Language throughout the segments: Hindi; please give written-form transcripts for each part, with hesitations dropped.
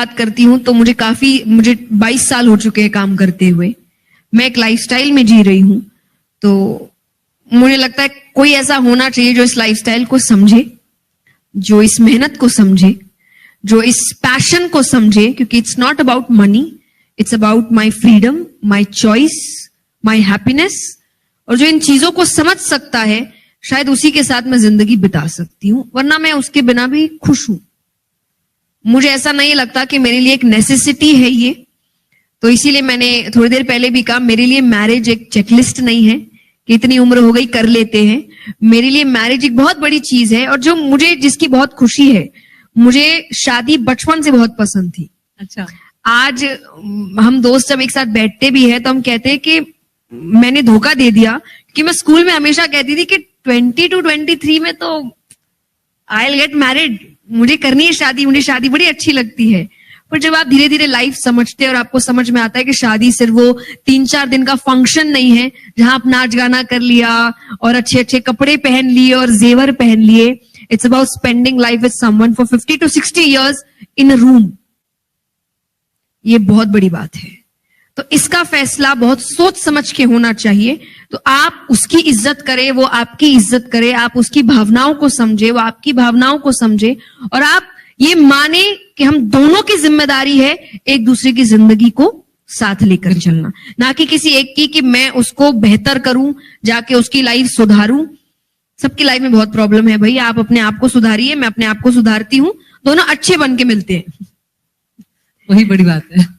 बात करती हूँ तो मुझे 22 साल हो चुके हैं काम करते हुए। मैं एक लाइफस्टाइल में जी रही हूँ, तो मुझे लगता है कोई ऐसा होना चाहिए जो इस लाइफस्टाइल को समझे, जो इस मेहनत को समझे, जो इस पैशन को समझे, क्योंकि it's not about money, it's about my freedom, my choice, my happiness. और जो इन चीजों को समझ सकता है, शायद उसी के साथ मैं जिंदगी बिता सकती हूँ, वरना मैं उसके बिना भी खुश हूं। मुझे ऐसा नहीं लगता कि मेरे लिए एक नेसेसिटी है ये, तो इसीलिए मैंने थोड़ी देर पहले भी कहा, मेरे लिए मैरिज एक चेकलिस्ट नहीं है कि इतनी उम्र हो गई कर लेते हैं। मेरे लिए मैरिज एक बहुत बड़ी चीज है, और जो मुझे जिसकी बहुत खुशी है, मुझे शादी बचपन से बहुत पसंद थी। अच्छा, आज हम दोस्त जब एक साथ बैठते भी है तो हम कहते हैं कि मैंने धोखा दे दिया, कि मैं स्कूल में हमेशा कहती थी कि 20 to 23 में तो आई विल गेट मैरिड, मुझे करनी है शादी, मुझे शादी बड़ी अच्छी लगती है। पर जब आप धीरे धीरे लाइफ समझते हैं और आपको समझ में आता है कि शादी सिर्फ वो 3-4 दिन का फंक्शन नहीं है जहां आप नाच गाना कर लिया और अच्छे अच्छे कपड़े पहन लिए और जेवर पहन लिए। It's about spending life with someone for 50 to 60 years in a room. ये बहुत बड़ी बात है, तो इसका फैसला बहुत सोच समझ के होना चाहिए। तो आप उसकी इज्जत करें, वो आपकी इज्जत करे, आप उसकी भावनाओं को समझे, वो आपकी भावनाओं को समझे, और आप ये माने कि हम दोनों की जिम्मेदारी है एक दूसरे की जिंदगी को साथ लेकर चलना, ना कि किसी एक की कि मैं उसको बेहतर करूं, जाके उसकी लाइफ सुधारूं। सबकी लाइफ में बहुत प्रॉब्लम है भाई, आप अपने आप को सुधारिए, मैं अपने आप को सुधारती हूं, दोनों अच्छे बन के मिलते हैं। वही बड़ी बात है।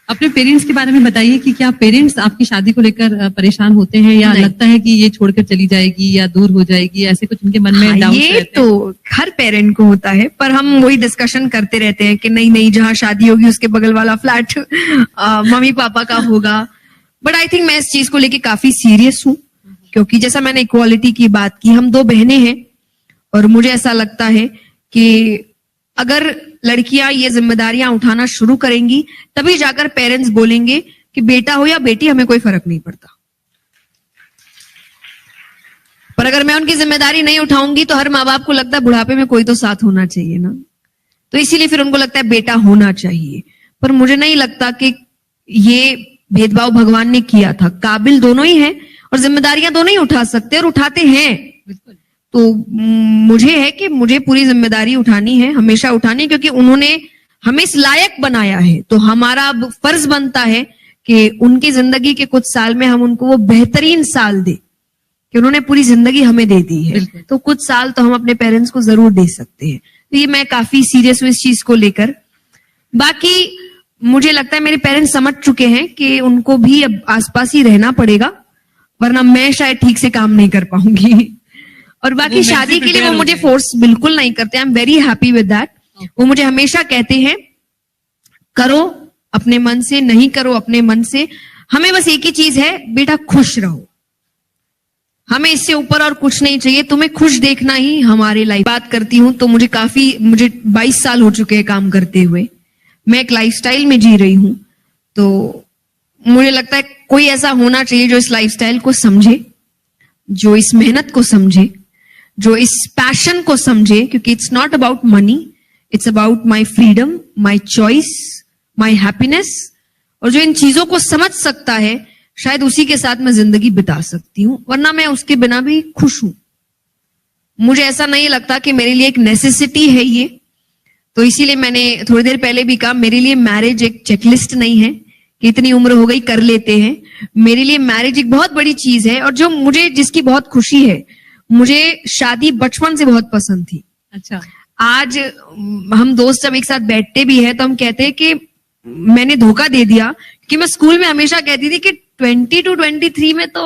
अपने पेरेंट्स के बारे में बताइए कि क्या पेरेंट्स आपकी शादी को लेकर परेशान होते हैं, या लगता है कि ये छोड़कर चली जाएगी या दूर हो जाएगी, ऐसे कुछ उनके मन में डाउट ये तो हर पेरेंट को होता है, पर हम वही डिस्कशन करते रहते हैं कि नहीं नहीं, जहां शादी होगी उसके बगल वाला फ्लैट मम्मी पापा का होगा। बट आई थिंक मैं इस चीज को लेके काफी सीरियस हूं, क्योंकि जैसा मैंने इक्वालिटी की बात की, हम 2 बहनें हैं, और मुझे ऐसा लगता है कि अगर लड़कियां ये जिम्मेदारियां उठाना शुरू करेंगी, तभी जाकर पेरेंट्स बोलेंगे कि बेटा हो या बेटी हमें कोई फर्क नहीं पड़ता। पर अगर मैं उनकी जिम्मेदारी नहीं उठाऊंगी तो हर माँ बाप को लगता है बुढ़ापे में कोई तो साथ होना चाहिए ना, तो इसीलिए फिर उनको लगता है बेटा होना चाहिए। पर मुझे नहीं लगता कि ये भेदभाव भगवान ने किया था। काबिल दोनों ही हैं और जिम्मेदारियां दोनों ही उठा सकते हैं और उठाते हैं। बिल्कुल। तो मुझे है कि मुझे पूरी जिम्मेदारी उठानी है, हमेशा उठानी, क्योंकि उन्होंने हमें इस लायक बनाया है। तो हमारा अब फर्ज बनता है कि उनकी जिंदगी के कुछ साल में हम उनको वो बेहतरीन साल दे, कि उन्होंने पूरी जिंदगी हमें दे दी है, तो कुछ साल तो हम अपने पेरेंट्स को जरूर दे सकते हैं। तो ये मैं काफी सीरियस हूं इस चीज को लेकर। बाकी मुझे लगता है मेरे पेरेंट्स समझ चुके हैं कि उनको भी अब आसपास ही रहना पड़ेगा, वरना मैं शायद ठीक से काम नहीं कर पाऊंगी। और बाकी शादी के लिए वो मुझे फोर्स बिल्कुल नहीं करते। I am very happy with that. वो मुझे हमेशा कहते हैं करो अपने मन से, नहीं करो अपने मन से, हमें बस एक ही चीज है बेटा, खुश रहो, हमें इससे ऊपर और कुछ नहीं चाहिए, तुम्हें खुश देखना ही हमारी लाइफ। बात करती हूँ तो मुझे 22 साल हो चुके हैं काम करते हुए। मैं एक लाइफस्टाइल में जी रही हूं, तो मुझे लगता है कोई ऐसा होना चाहिए जो इस लाइफस्टाइल को समझे, जो इस मेहनत को समझे, जो इस पैशन को समझे, क्योंकि it's not about money, it's about my freedom, my choice, my happiness. और जो इन चीजों को समझ सकता है, शायद उसी के साथ मैं जिंदगी बिता सकती हूँ, वरना मैं उसके बिना भी खुश हूं। मुझे ऐसा नहीं लगता कि मेरे लिए एक नेसेसिटी है ये, तो इसीलिए मैंने थोड़ी देर पहले भी कहा, मेरे लिए मैरिज एक चेकलिस्ट नहीं है कि इतनी उम्र हो गई कर लेते हैं। मेरे लिए मैरिज एक बहुत बड़ी चीज है, और जो मुझे जिसकी बहुत खुशी है, मुझे शादी बचपन से बहुत पसंद थी। अच्छा, आज हम दोस्त जब एक साथ बैठते भी है तो हम कहते हैं कि मैंने धोखा दे दिया, कि मैं स्कूल में हमेशा कहती थी कि 20 to 23 में तो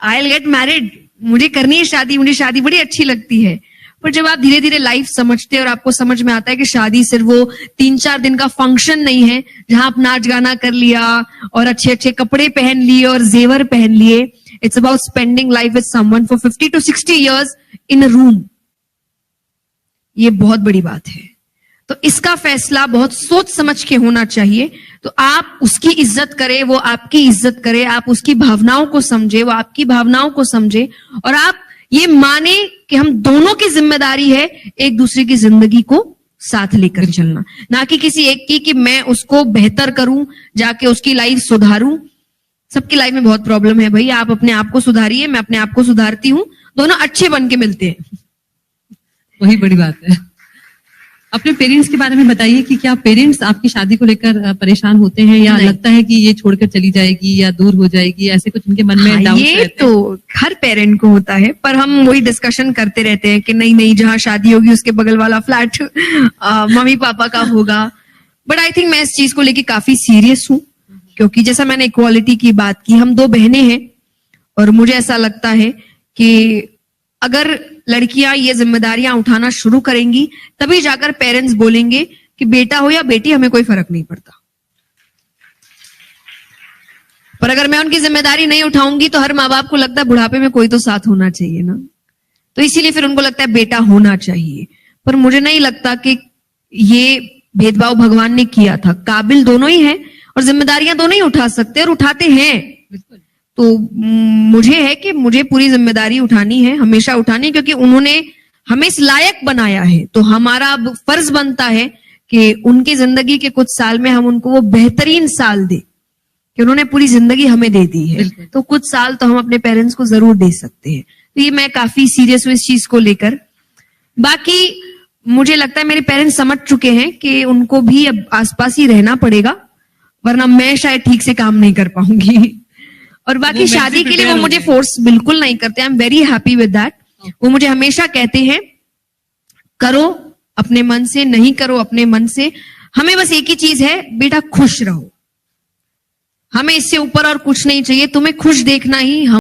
आई विल गेट मैरिड, मुझे करनी है शादी, मुझे शादी बड़ी अच्छी लगती है। पर जब आप धीरे धीरे लाइफ समझते हैं और आपको समझ में आता है कि शादी सिर्फ वो 3-4 दिन का फंक्शन नहीं है जहां आप नाच गाना कर लिया और अच्छे अच्छे कपड़े पहन लिए और जेवर पहन लिए। It's about spending life with someone for 50 to 60 years in a room. ये बहुत बड़ी बात है, तो इसका फैसला बहुत सोच समझ के होना चाहिए। तो आप उसकी इज्जत करें, वो आपकी इज्जत करे, आप उसकी भावनाओं को समझे, वो आपकी भावनाओं को समझे, और आप ये माने कि हम दोनों की जिम्मेदारी है एक दूसरे की जिंदगी को साथ लेकर चलना, ना कि किसी एक की कि मैं उसको बेहतर करूं, जाके उसकी लाइफ सुधारूं। सबकी लाइफ में बहुत प्रॉब्लम है भाई, आप अपने आप को सुधारिए, मैं अपने आप को सुधारती हूँ, दोनों अच्छे बन के मिलते हैं। वही बड़ी बात है। अपने पेरेंट्स के बारे में बताइए कि क्या पेरेंट्स आपकी शादी को लेकर परेशान होते हैं या नहीं। लगता है कि ये छोड़कर चली जाएगी या दूर हो जाएगी, ऐसे कुछ उनके मन में डाउट ये रहते हैं? तो हर पेरेंट को होता है, पर हम वही डिस्कशन करते रहते हैं कि नहीं नहीं, जहां शादी होगी उसके बगल वाला फ्लैट मम्मी पापा का होगा। बट आई थिंक मैं इस चीज को लेके काफी सीरियस हूं, क्योंकि जैसा मैंने इक्वालिटी की बात की, हम दो बहनें हैं और मुझे ऐसा लगता है कि अगर लड़कियां ये जिम्मेदारियां उठाना शुरू करेंगी तभी जाकर पेरेंट्स बोलेंगे कि बेटा हो या बेटी हमें कोई फर्क नहीं पड़ता। पर अगर मैं उनकी जिम्मेदारी नहीं उठाऊंगी तो हर माँ बाप को लगता है बुढ़ापे में कोई तो साथ होना चाहिए ना, तो इसीलिए फिर उनको लगता है बेटा होना चाहिए। पर मुझे नहीं लगता कि ये भेदभाव भगवान ने किया था। काबिल दोनों ही हैं और जिम्मेदारियां दोनों ही उठा सकते और उठाते हैं। बिल्कुल। तो मुझे है कि मुझे पूरी जिम्मेदारी उठानी है, हमेशा उठानी है, क्योंकि उन्होंने हमें इस लायक बनाया है। तो हमारा अब फर्ज बनता है कि उनकी जिंदगी के कुछ साल में हम उनको वो बेहतरीन साल दे, कि उन्होंने पूरी जिंदगी हमें दे दी है, बिल्कुल। तो कुछ साल तो हम अपने पेरेंट्स को जरूर दे सकते हैं। तो ये मैं काफी सीरियस हूं इस चीज को लेकर। बाकी मुझे लगता है मेरे पेरेंट्स समझ चुके हैं कि उनको भी अब आसपास ही रहना पड़ेगा, वरना मैं शायद ठीक से काम नहीं कर पाऊंगी। और बाकी वो शादी mentally के लिए वो prepare मुझे हो गए। फोर्स बिल्कुल नहीं करते। I am very happy with that. वो मुझे हमेशा कहते हैं करो अपने मन से, नहीं करो अपने मन से, हमें बस एक ही चीज है बेटा, खुश रहो, हमें इससे ऊपर और कुछ नहीं चाहिए, तुम्हें खुश देखना ही हम